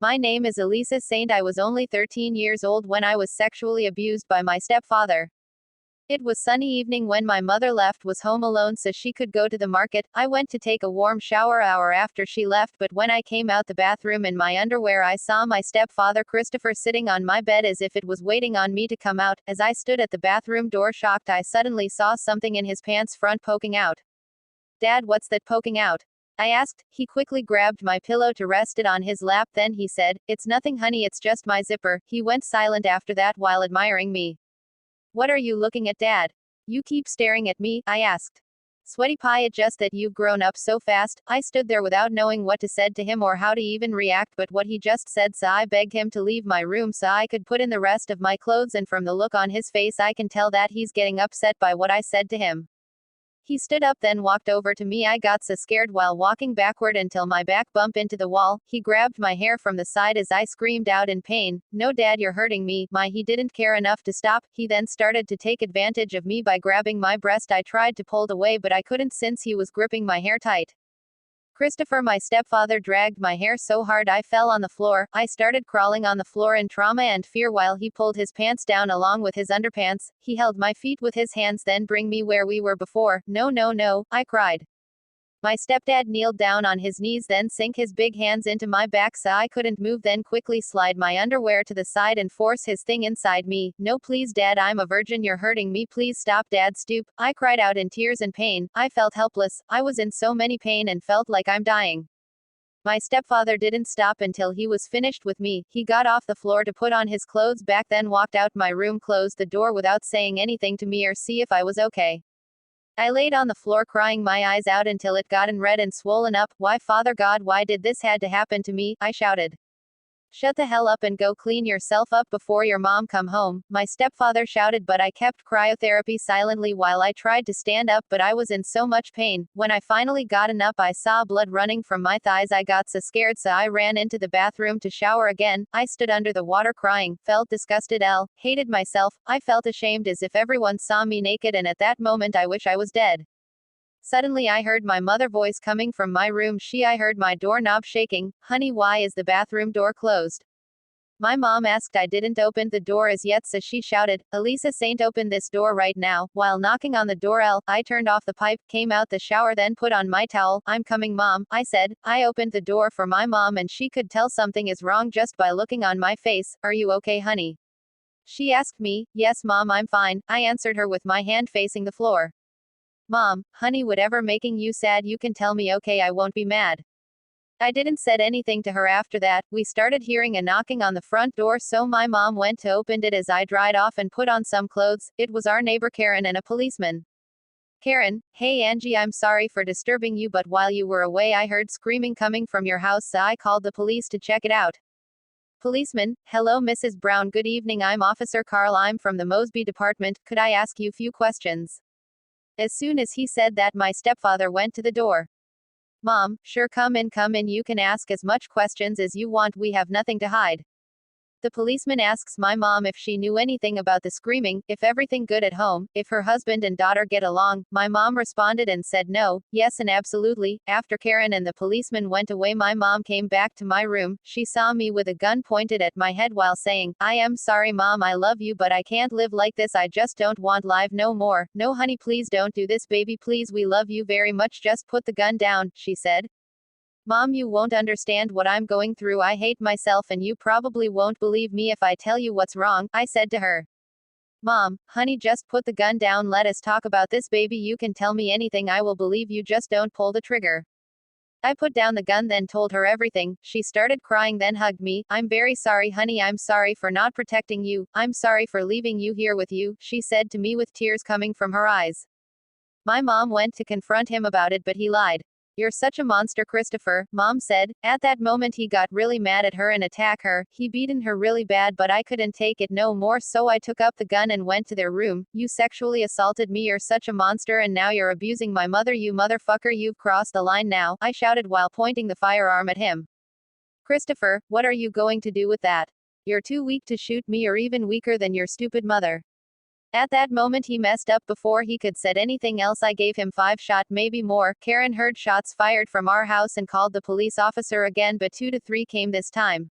My name is Elisa Saint. I was only 13 years old when I was sexually abused by my stepfather. It was sunny evening when my mother left was home alone so she could go to the market. I went to take a warm shower hour after she left, but when I came out the bathroom in my underwear I saw my stepfather Christopher sitting on my bed as if it was waiting on me to come out. As I stood at the bathroom door shocked, I suddenly saw something in his pants front poking out. Dad, what's that poking out? I asked. He quickly grabbed my pillow to rest it on his lap, then he said, "It's nothing, honey, it's just my zipper." He went silent after that while admiring me. "What are you looking at, Dad? You keep staring at me," I asked. "Sweaty pie, it's just that you've grown up so fast." I stood there without knowing what to say to him or how to even react, but what he just said, so I begged him to leave my room so I could put in the rest of my clothes, and from the look on his face I can tell that he's getting upset by what I said to him. He stood up, then walked over to me. I got so scared while walking backward until my back bumped into the wall. He grabbed my hair from the side as I screamed out in pain, "No, Dad, you're hurting me." He didn't care enough to stop. He then started to take advantage of me by grabbing my breast. I tried to pull away, but I couldn't since he was gripping my hair tight. Christopher, my stepfather, dragged my hair so hard I fell on the floor. I started crawling on the floor in trauma and fear while he pulled his pants down along with his underpants. He held my feet with his hands, then bring me where we were before. "No, no, no," I cried. My stepdad kneeled down on his knees, then sank his big hands into my back so I couldn't move, then quickly slide my underwear to the side and force his thing inside me. "No, please, Dad, I'm a virgin, you're hurting me, please stop, Dad, stoop." I cried out in tears and pain. I felt helpless. I was in so many pain and felt like I'm dying. My stepfather didn't stop until he was finished with me. He got off the floor to put on his clothes back, then walked out my room, closed the door without saying anything to me or see if I was okay. I laid on the floor crying my eyes out until it gotten red and swollen up. "Why, Father God, why did this had to happen to me?" I shouted. "Shut the hell up and go clean yourself up before your mom come home," my stepfather shouted, but I kept cryotherapy silently while I tried to stand up, but I was in so much pain. When I finally gotten up I saw blood running from my thighs. I got so scared so I ran into the bathroom to shower again. I stood under the water crying, felt disgusted, hated myself. I felt ashamed as if everyone saw me naked, and at that moment I wish I was dead. Suddenly I heard my mother voice coming from my room. I heard my doorknob shaking. "Honey, why is the bathroom door closed?" My mom asked. I didn't open the door as yet, so she shouted, "Elisa Saint, open this door right now." While knocking on the door, I turned off the pipe, came out the shower, then put on my towel. "I'm coming, Mom," I said. I opened the door for my mom and she could tell something is wrong just by looking on my face. "Are you okay, honey?" she asked me. "Yes, Mom, I'm fine," I answered her with my hand facing the floor. "Mom, honey, whatever making you sad, you can tell me, okay? I won't be mad." I didn't said anything to her after that. We started hearing a knocking on the front door, so my mom went to open it as I dried off and put on some clothes. It was our neighbor Karen and a policeman. "Karen, hey Angie, I'm sorry for disturbing you, but while you were away I heard screaming coming from your house, so I called the police to check it out." Policeman: "Hello, Mrs. Brown. Good evening. I'm Officer Carl. I'm from the Mosby Department. Could I ask you few questions?" As soon as he said that, my stepfather went to the door. "Mom, sure, come in, you can ask as much questions as you want, we have nothing to hide." The policeman asks my mom if she knew anything about the screaming, if everything good at home, if her husband and daughter get along. My mom responded and said no, yes, and absolutely. After Karen and the policeman went away, my mom came back to my room. She saw me with a gun pointed at my head while saying, "I am sorry, Mom, I love you, but I can't live like this. I just don't want life no more. No, honey, please don't do this, baby, please, we love you very much. Just put the gun down," she said. "Mom, you won't understand what I'm going through. I hate myself and you probably won't believe me if I tell you what's wrong," I said to her. "Mom, honey, just put the gun down. Let us talk about this, baby. You can tell me anything. I will believe you. Just don't pull the trigger." I put down the gun, then told her everything. She started crying, then hugged me. "I'm very sorry, honey. I'm sorry for not protecting you. I'm sorry for leaving you here with you," she said to me with tears coming from her eyes. My mom went to confront him about it, but he lied. "You're such a monster, Christopher," Mom said. At that moment he got really mad at her and attacked her. He beaten her really bad, but I couldn't take it no more, so I took up the gun and went to their room. "You sexually assaulted me. You're such a monster, and now you're abusing my mother. You motherfucker, you've crossed the line now," I shouted while pointing the firearm at him. "Christopher, what are you going to do with that? You're too weak to shoot me, or even weaker than your stupid mother." At that moment he messed up. Before he could said anything else, I gave him 5 shots, maybe more. Karen heard shots fired from our house and called the police officer again, but 2 to 3 came this time.